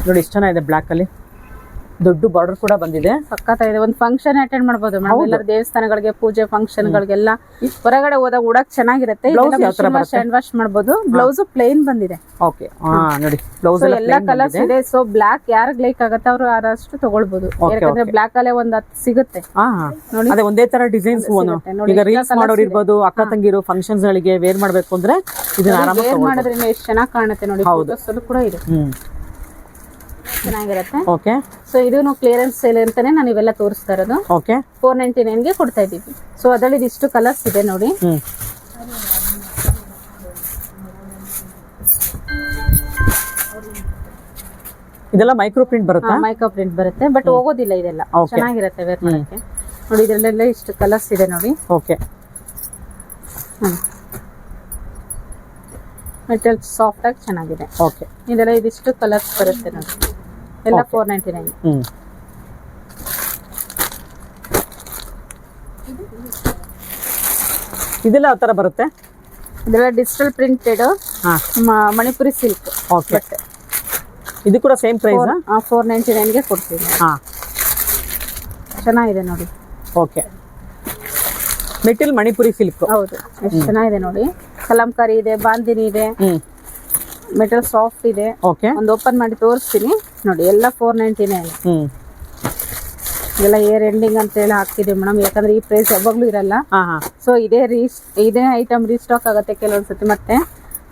ನೋಡಿ. ಎಷ್ಟು ಚೆನ್ನಾಗಿದೆ ಬ್ಲಾಕ್ ಅಲ್ಲಿ, ದೊಡ್ಡ ಬಾರ್ಡರ್ ಕೂಡ ಬಂದಿದೆ. ಸಕ್ಕತ್ತಾಗಿದೆ. ಒಂದು ಫಂಕ್ಷನ್ ಅಟೆಂಡ್ ಮಾಡಬಹುದು ಮೇಡಮ್. ಎಲ್ಲರ ದೇವಸ್ಥಾನಗಳಿಗೆ, ಪೂಜೆ ಫಂಕ್ಷನ್ ಗಳಿಗೆಲ್ಲ ಹೊರಗಡೆ ಹೋದಾಗ ಉಡಕ್ ಚೆನ್ನಾಗಿರುತ್ತೆ. ಹ್ಯಾಂಡ್ ವಾಶ್ ಮಾಡಬಹುದು. ಬ್ಲೌಸ್ ಪ್ಲೇನ್ ಬಂದಿದೆ. ಓಕೆ, ನೋಡಿ ಬ್ಲೌಸ್ ಎಲ್ಲ ಕಲರ್ಸ್ ಇದೆ. ಸೊ ಬ್ಲಾಕ್ ಯಾರಿಗೆ ಲೈಕ್ ಆಗುತ್ತೆ ಅವರು ಆದಷ್ಟು ತಗೊಳ್ಬಹುದು. ಯಾಕಂದ್ರೆ ಬ್ಲಾಕ್ ಅಲ್ಲೇ ಒಂದ್ 10 ಸಿಗುತ್ತೆ ನೋಡಿ. ಅದೇ ಒಂದೇ ತರ ಡಿಸೈನ್ಸ್. ಈಗ ರೀಲ್ಸ್ ಮಾಡೋರು ಇರ್ಬೋದು, ಅಕ್ಕ ತಂಗಿರು ಫಂಕ್ಷನ್ಸ್ ಗಳಿಗೆ ವೇರ್ ಮಾಡ್ಬೇಕು ಅಂದ್ರೆ ಇದನ್ನ ಆರಾಮಾಗಿ ವೇರ್ ಮಾಡಿದ್ರೆ ಎಷ್ಟು ಚೆನ್ನಾಗಿ ಕಾಣುತ್ತೆ ನೋಡಿ. ಫೋಟೋಸ್ ಕೂಡ ಇದೆ, ಚೆನ್ನಾಗಿರುತ್ತೆ. ಓಕೆ. ಸೊ ಇದನ್ನು ಕ್ಲಿಯರೆನ್ಸ್ ಸೇಲ್ ಅಂತಾನೆ ನಾನು ಇವೆಲ್ಲ ತೋರಿಸ್ತಾ ಇರೋದು. ಓಕೆ, 499 ಗೆ ಕೊಡ್ತಾ ಇದೀವಿ. ಸೊ ಅದರಲ್ಲಿ ಇದಿಷ್ಟು ಕಲರ್ಸ್ ಇದೆ ನೋಡಿ. ಇದೆಲ್ಲ ಮೈಕ್ರೋ ಪ್ರಿಂಟ್ ಬರುತ್ತೆ. ಮೈಕ್ರೋ ಪ್ರಿಂಟ್ ಬರುತ್ತೆ, ಬಟ್ ಹೋಗೋದಿಲ್ಲ. ಇದೆಲ್ಲ ಚೆನ್ನಾಗಿರುತ್ತೆ ವೇರ್ ಮಾಡಕ್ಕೆ ನೋಡಿ. ಇದರಲ್ಲೆಲ್ಲ ಇಷ್ಟು ಕಲರ್ಸ್ ಇದೆ ನೋಡಿ. ಓಕೆ. ಮೆಟೀರಿಯಲ್ ಸಾಫ್ಟ್ ಆಗಿ ಚೆನ್ನಾಗಿದೆ. ಓಕೆ. ಇದೆಲ್ಲ ಇದಿಷ್ಟು ಕಲರ್ಸ್ ಬರುತ್ತೆ ನೋಡಿ. ಎಲ್ಲ 499. ಇದೆಲ್ಲ ಯಾವ ತರ ಬರುತ್ತೆ? ಇದೆಲ್ಲ digital printed Manipuri silk. Okay. ಇದು ಕೂಡ ಸೇಮ್ ಪ್ರೈಸ್? 499 ಗೆ ಕೊಡ್ತೀವಿ. ಚೆನ್ನಾಗಿದೆ ನೋಡಿ. ಓಕೆ. Material Manipuri silk. ಹೌದು, ಎಷ್ಟು ಚೆನ್ನಾಗಿದೆ ನೋಡಿ. ಕಲಂಕಾರಿ ಇದೆ, ಬಾಂದಿನಿ ಇದೆ, ಮೆಟೀರಿಯಲ್ ಸಾಫ್ಟ್ ಇದೆ. ಓಕೆ. ಒಂದು ಓಪನ್ ಮಾಡಿ ತೋರಿಸ್ತೀನಿ ನೋಡಿ. ಎಲ್ಲ 499. ಇದೆಲ್ಲ ಇಯರ್ ಎಂಡಿಂಗ್ ಅಂತ ಹೇಳಿ ಹಾಕ್ತಿದ್ದೀವಿ ಮೇಡಮ್. ಯಾಕಂದ್ರೆ ಈ ಪ್ರೈಸ್ ಯಾವಾಗ್ಲೂ ಇರಲ್ಲ. ಸೊ ಇದೇ ಐಟಮ್ ರೀಸ್ಟಾಕ್ ಆಗುತ್ತೆ ಕೆಲವೊಂದ್ಸತಿ. ಮತ್ತೆ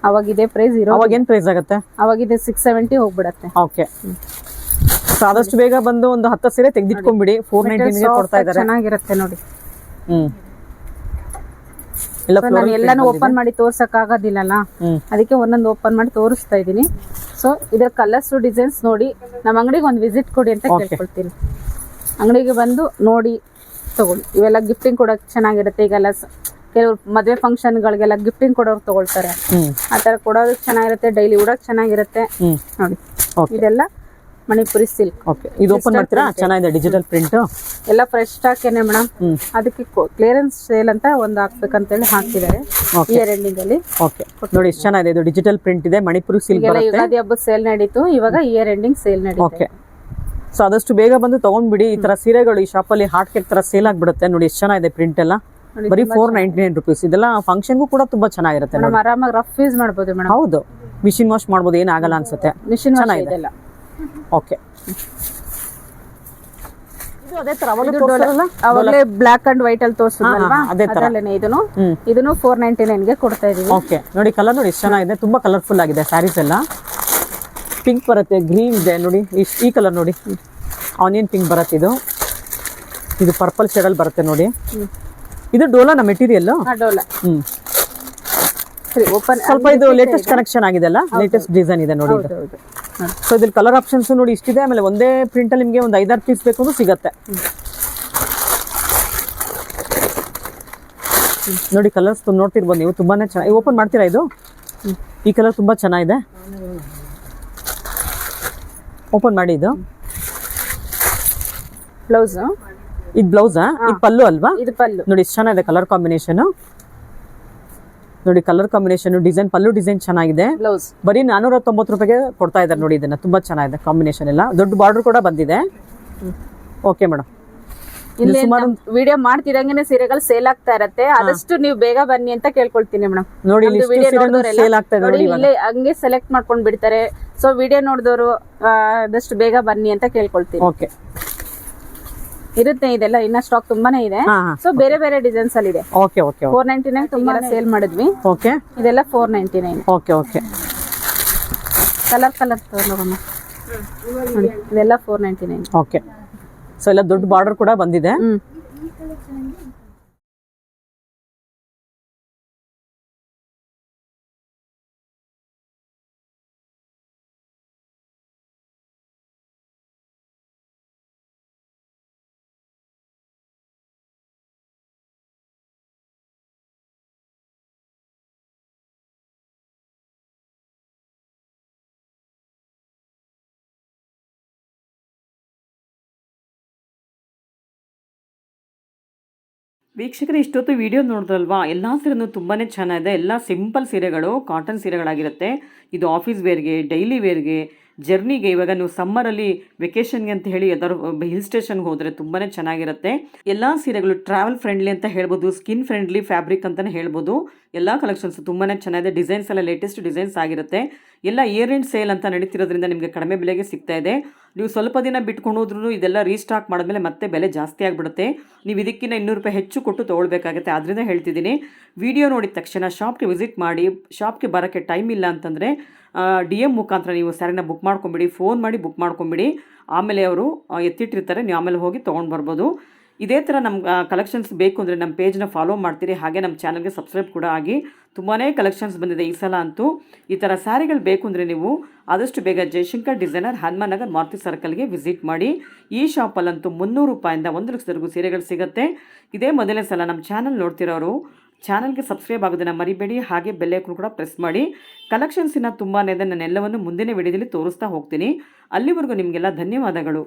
ಅವಾಗ ಇದೇ ಪ್ರೈಸ್ ಇರೋ. ಅವಾಗ ಏನ್ ಪ್ರೈಸ್ ಆಗುತ್ತೆ? ಅವಾಗ ಇದೆ 670 ಹೋಗ್ಬಿಡತ್ತೆ. ಓಕೆ. ಸೊ ಆದಷ್ಟು ಬೇಗ ಬಂದು ಒಂದು 10 ಸೀರೆ ತೆಗೆದಿಟ್ಕೊಂಡ್ಬಿಡಿ. 499 ಗೆ ಕೊಡ್ತಾ ಇದ್ದಾರೆ. ಚೆನ್ನಾಗಿರುತ್ತೆ ನೋಡಿ. ನಾನು ಎಲ್ಲಾನು ಓಪನ್ ಮಾಡಿ ತೋರ್ಸಕ್ ಆಗೋದಿಲ್ಲಲ್ಲ, ಅದಕ್ಕೆ ಒಂದೊಂದು ಓಪನ್ ಮಾಡಿ ತೋರಿಸ್ತಾ ಇದೀನಿ. ಸೊ ಇದರ ಕಲರ್ಸ್ ಡಿಸೈನ್ಸ್ ನೋಡಿ. ನಮ್ಮ ಅಂಗಡಿಗೆ ಒಂದು ವಿಸಿಟ್ ಕೊಡಿ ಅಂತ ಕೇಳ್ಕೊಳ್ತೀನಿ. ಅಂಗಡಿಗೆ ಬಂದು ನೋಡಿ ತಗೊಳ್ಳಿ. ಇವೆಲ್ಲ ಗಿಫ್ಟಿಂಗ್ ಕೊಡೋಕೆ ಚೆನ್ನಾಗಿರುತ್ತೆ. ಈಗೆಲ್ಲ ಕೆಲವರು ಮದುವೆ ಫಂಕ್ಷನ್ಗಳಿಗೆಲ್ಲ ಗಿಫ್ಟಿಂಗ್ ಕೊಡೋರು ತಗೊಳ್ತಾರೆ. ಆ ತರ ಕೊಡೋದಕ್ಕೆ ಚೆನ್ನಾಗಿರುತ್ತೆ. ಡೈಲಿ ಉಡೋಕೆ ಚೆನ್ನಾಗಿರುತ್ತೆ ನೋಡಿ. ಇದೆಲ್ಲ ಮಣಿಪುರಿ ಸಿಲ್ಕ್. ಓಕೆ. ಇದು ಓಪನ್ ಮಾಡ್ತೀರಾ? ಚೆನ್ನಾಗಿದೆ ಡಿಜಿಟಲ್ ಪ್ರಿಂಟ್. ಎಲ್ಲ ಫ್ರೆಶ್ ಸ್ಟಾಕೇನೆ ಮೇಡಮ್. ಅದಕ್ಕೆ ಕ್ಲಿಯರೆನ್ಸ್ ಸೇಲ್ ಅಂತ ಒಂದು ಹಾಕ್ಬೇಕಂತ ಹೇಳಿ ಹಾಕಿದ್ದಾರೆ ಇಯರ್ ಎಂಡಿಂಗ್ ಅಲ್ಲಿ. ಓಕೆ, ನೋಡಿ ಎಷ್ಟು ಚೆನ್ನಾಗಿದೆ. ಇದು ಡಿಜಿಟಲ್ ಪ್ರಿಂಟ್ ಇದೆ, ಮಣಿಪುರಿ ಸಿಲ್ಕ್ ಬರುತ್ತೆ. ಯುಗಾದಿ ಹಬ್ಬದ ಸೇಲ್ ನಡೀತು, ಇವಾಗ ಇಯರ್ ಎಂಡಿಂಗ್ ಸೇಲ್ ನಡೀತು. ಓಕೆ. ಸೊ ಆದಷ್ಟು ಬೇಗ ಬಂದು ತಗೊಂಡ್ಬಿಡಿ. ಈ ತರ ಸೀರೆಗಳು ಈ ಶಾಪ್ ಅಲ್ಲಿ ಹಾಟ್ ಕೇಕ್ ತರ ಸೇಲ್ ಆಗ್ಬಿಡುತ್ತೆ ನೋಡಿ. ಎಷ್ಟು ಚೆನ್ನಾಗಿದೆ ಪ್ರಿಂಟ್ ಎಲ್ಲ. ಬರೀ 499 ರುಪೀಸ್. ಇದೆಲ್ಲ ಫಂಕ್ಷನ್ಗೂ ಕೂಡ ತುಂಬಾ ಚೆನ್ನಾಗಿರುತ್ತೆ. ಆರಾಮಾಗಿ ರಫ್ ಯೂಸ್ ಮಾಡಬಹುದು ಮೇಡಮ್. ಹೌದು, ಮಿಷಿನ್ ವಾಶ್ ಮಾಡಬಹುದು, ಏನಾಗಲ್ಲ ಅನ್ಸುತ್ತೆ. ಮಿಷಿನ್ ಚೆನ್ನಾಗಿದೆ. ಓಕೆ. ಇದು ಅದೇ ತರ ಅವಾಗಲೇ ಬ್ಲಾಕ್ ಅಂಡ್ ವೈಟ್ ಅಲ್ಲಿ ತೋರಿಸಿದ್ರಲ್ವಾ, ಅದರಲ್ಲೇನೆ ಇದನ್ನು 499 ಗೆ ಕೊಡ್ತಾ ಇದೀವಿ. ಓಕೆ. ನೋಡಿ ಕಲರ್ ನೋಡಿ ಎಷ್ಟು ಚೆನ್ನಾಗಿದೆ. ತುಂಬಾ ಕಲರ್ಫುಲ್ ಆಗಿದೆ ಸ್ಯಾರೀಸ್ ಎಲ್ಲ. ಪಿಂಕ್ ಬರುತ್ತೆ, ಗ್ರೀನ್ ಇದೆ ನೋಡಿ. ಈ ಕಲರ್ ನೋಡಿ, ಆನಿಯನ್ ಪಿಂಕ್ ಬರುತ್ತೆ. ಇದು ಪರ್ಪಲ್ ಶೇಡ್ ಅಲ್ಲಿ ಬರುತ್ತೆ ನೋಡಿ. ಇದು ಡೋಲಾನ ಮೆಟೀರಿಯಲ್? ಡೋಲಾ. ಸ್ವಲ್ಪ ಇದು ಲೇಟೆಸ್ಟ್ ಕನೆಕ್ಷನ್ ಆಗಿದೆ ಅಲ್ಲ, ಲೇಟೆಸ್ಟ್ ಡಿಸೈನ್ ಇದೆ ನೋಡಿ. ಸೊ ಇದ್ರಲ್ಲಿ ಕಲರ್ ಆಪ್ಷನ್ಸ್ ನೋಡಿ ಇಷ್ಟಿದೆ. ಆಮೇಲೆ ಒಂದೇ ಪ್ರಿಂಟ್ ಅಲ್ಲಿ ನಿಮಗೆ ಒಂದು 5-6 ಪೀಸ್ ಬೇಕು ಅಂದ್ರೆ ಸಿಗತ್ತೆ ನೋಡಿ. ಕಲರ್ಸ್ ನೋಡ್ತಿರ್ಬೋದು ನೀವು, ತುಂಬಾನೇ ಚೆನ್ನಾಗಿ. ಓಪನ್ ಮಾಡ್ತೀರಾ? ಇದು ಈ ಕಲರ್ ತುಂಬಾ ಚೆನ್ನಾಗಿದೆ. ಓಪನ್ ಮಾಡಿ. ಇದು ಬ್ಲೌಸ್. ಇದು ಬ್ಲೌಸಾ? ಇದು ಪಲ್ಲು ಅಲ್ವಾ? ಇದು ಪಲ್ಲು ನೋಡಿ ಎಷ್ಟು ಚೆನ್ನಾಗಿದೆ ಕಲರ್ ಕಾಂಬಿನೇಷನ್ ನೋಡಿ. ಕಲರ್ ಕಾಂಬಿನೇಷನ್, ಡಿಸೈನ್, ಪಲ್ಲು ಡಿಸೈನ್ ಚೆನ್ನಾಗಿದೆ. ಬ್ಲೌಸ್ ಬರೀ 490 ರೂಪಾಯಿಗೆ ಕೊಡ್ತಾ ಇದ್ದಾರೆ ನೋಡಿ. ಇದನ್ನ ತುಂಬಾ ಚೆನ್ನಾಗಿದೆ ಕಾಂಬಿನೇಷನ್ ಎಲ್ಲ. ದೊಡ್ಡ ಬಾರ್ಡರ್ ಕೂಡ ಬಂದಿದೆ. Okay madam. ಇಲ್ಲಿ ವಿಡಿಯೋ ಮಾಡ್ತಿರಂಗೇನೆ ಸೀರೆಗಳು ಸೇಲ್ ಆಗ್ತಾ ಇರತ್ತೆ. ಆದಷ್ಟು ನೀವು ಬೇಗ ಬನ್ನಿ ಅಂತ ಕೇಳ್ಕೊಳ್ತೀನಿ ಮೇಡಮ್. ನೋಡಿ ಸೇಲ್ ಆಗ್ತಾ ಇದೆ ನೋಡಿ. ಇಲ್ಲೇ ಹಂಗೆ ಸೆಲೆಕ್ಟ್ ಮಾಡ್ಕೊಂಡ್ ಬಿಡ್ತಾರೆ. ಸೊ ವಿಡಿಯೋ ನೋಡಿದವರು ಆದಷ್ಟು ಬೇಗ ಬನ್ನಿ ಅಂತ ಕೇಳ್ಕೊಳ್ತೀನಿ. ಓಕೆ. ಇರುತ್ತೆ ಇದೆಲ್ಲ, ಇನ್ನ ಸ್ಟಾಕ್ ತುಂಬಾನೇ ಇದೆ. ಸೊ ಬೇರೆ ಬೇರೆ ಡಿಸೈನ್ಸ್ ಅಲ್ಲಿ ಇದೆ. Okay okay. 499 ತುಂಬಾ ಸೇಲ್ ಮಾಡಿದ್ವಿ. ಓಕೆ. ಇದೆಲ್ಲ 499. Okay okay. ಕಲರ್ ತಗೊಳ್ಳೋಣ. ಇದೆಲ್ಲ 499. ಓಕೆ. ಸೊ ಎಲ್ಲ ದೊಡ್ಡ ಬಾರ್ಡರ್ ಕೂಡ ಬಂದಿದೆ. ವೀಕ್ಷಕರೇ, ಇಷ್ಟೊತ್ತು ವಿಡಿಯೋ ನೋಡಿದ್ರಲ್ವಾ? ಎಲ್ಲ ಸೀರೆನೂ ತುಂಬಾ ಚೆನ್ನಾಗಿದೆ. ಎಲ್ಲ ಸಿಂಪಲ್ ಸೀರೆಗಳು, ಕಾಟನ್ ಸೀರೆಗಳಾಗಿರುತ್ತೆ. ಇದು ಆಫೀಸ್ ವೇರ್ಗೆ, ಡೈಲಿ ವೇರ್ಗೆ, ಜರ್ನಿಗೆ, ಇವಾಗ ನೀವು ಸಮ್ಮರಲ್ಲಿ ವೆಕೇಷನ್ಗೆ ಅಂತ ಹೇಳಿ ಯಾವ್ದಾದ್ರು ಹಿಲ್ ಸ್ಟೇಷನ್ಗೆ ಹೋದರೆ ತುಂಬಾ ಚೆನ್ನಾಗಿರುತ್ತೆ. ಎಲ್ಲ ಸೀರೆಗಳು ಟ್ರಾವೆಲ್ ಫ್ರೆಂಡ್ಲಿ ಅಂತ ಹೇಳ್ಬೋದು, ಸ್ಕಿನ್ ಫ್ರೆಂಡ್ಲಿ ಫ್ಯಾಬ್ರಿಕ್ ಅಂತಲೇ ಹೇಳ್ಬೋದು. ಎಲ್ಲ ಕಲೆಕ್ಷನ್ಸ್ ತುಂಬಾ ಚೆನ್ನಾಗಿದೆ. ಡಿಸೈನ್ಸ್ ಎಲ್ಲ ಲೇಟೆಸ್ಟ್ ಡಿಸೈನ್ಸ್ ಆಗಿರುತ್ತೆ. ಎಲ್ಲ ಇಯರ್ ಎಂಡ್ ಸೇಲ್ ಅಂತ ನಡೀತಿರೋದ್ರಿಂದ ನಿಮಗೆ ಕಡಿಮೆ ಬೆಲೆಗೆ ಸಿಗ್ತಾ ಇದೆ. ನೀವು ಸ್ವಲ್ಪ ದಿನ ಬಿಟ್ಕೊಂಡು ಹೋದ್ರೂ ಇದೆಲ್ಲ ರೀಸ್ಟಾಕ್ ಮಾಡಿದ್ಮೇಲೆ ಮತ್ತೆ ಬೆಲೆ ಜಾಸ್ತಿ ಆಗಿಬಿಡುತ್ತೆ. ನೀವು ಇದಕ್ಕಿಂತ 200 ರೂಪಾಯಿ ಹೆಚ್ಚು ಕೊಟ್ಟು ತೊಗೊಳ್ಬೇಕಾಗುತ್ತೆ. ಅದರಿಂದ ಹೇಳ್ತಿದ್ದೀನಿ, ವಿಡಿಯೋ ನೋಡಿದ ತಕ್ಷಣ ಶಾಪ್ಗೆ ವಿಸಿಟ್ ಮಾಡಿ. ಶಾಪ್ಗೆ ಬರೋಕ್ಕೆ ಟೈಮ್ ಇಲ್ಲ ಅಂತಂದರೆ DM ಮುಖಾಂತರ ನೀವು ಸ್ಯಾರಿನ ಬುಕ್ ಮಾಡ್ಕೊಂಬಿಡಿ, ಫೋನ್ ಮಾಡಿ ಬುಕ್ ಮಾಡ್ಕೊಂಬಿಡಿ. ಆಮೇಲೆ ಅವರು ಎತ್ತಿಟ್ಟಿರ್ತಾರೆ, ನೀವು ಆಮೇಲೆ ಹೋಗಿ ತೊಗೊಂಡು ಬರ್ಬೋದು. ಇದೇ ಥರ ನಮ್ಮ ಕಲೆಕ್ಷನ್ಸ್ ಬೇಕು ಅಂದರೆ ನಮ್ಮ ಪೇಜ್ನ ಫಾಲೋ ಮಾಡ್ತೀರಿ. ಹಾಗೆ ನಮ್ಮ ಚಾನಲ್ಗೆ ಸಬ್ಸ್ಕ್ರೈಬ್ ಕೂಡ ಆಗಿ. ತುಂಬಾ ಕಲೆಕ್ಷನ್ಸ್ ಬಂದಿದೆ ಈ ಸಲ ಅಂತೂ. ಈ ಥರ ಸ್ಯಾರಿಗಳು ಬೇಕು ಅಂದರೆ ನೀವು ಆದಷ್ಟು ಬೇಗ ಜಯಶಂಕರ್ ಡಿಸೈನರ್, ಹನುಮಾನ್ ನಗರ್, ಮಾರುತಿ ಸರ್ಕಲ್ಗೆ ವಿಸಿಟ್ ಮಾಡಿ. ಈ ಶಾಪಲ್ಲಂತೂ 300 ರೂಪಾಯಿಂದ 1 ಲಕ್ಷದವರೆಗೂ ಸೀರೆಗಳು ಸಿಗುತ್ತೆ. ಇದೇ ಮೊದಲನೇ ಸಲ ನಮ್ಮ ಚಾನಲ್ ನೋಡ್ತಿರೋರು ಚಾನಲ್ಗೆ ಸಬ್ಸ್ಕ್ರೈಬ್ ಆಗೋದನ್ನು ಮರಿಬೇಡಿ. ಹಾಗೆ ಬೆಲ್ ಐಕಾನ್ ಕೂಡ ಪ್ರೆಸ್ ಮಾಡಿ. ಕಲೆಕ್ಷನ್ಸಿನ ತುಂಬಾ ಇದೆ, ನಾನು ಎಲ್ಲವನ್ನು ಮುಂದಿನ ವಿಡಿಯೋದಲ್ಲಿ ತೋರಿಸ್ತಾ ಹೋಗ್ತೀನಿ. ಅಲ್ಲಿವರೆಗೂ ನಿಮಗೆಲ್ಲ ಧನ್ಯವಾದಗಳು.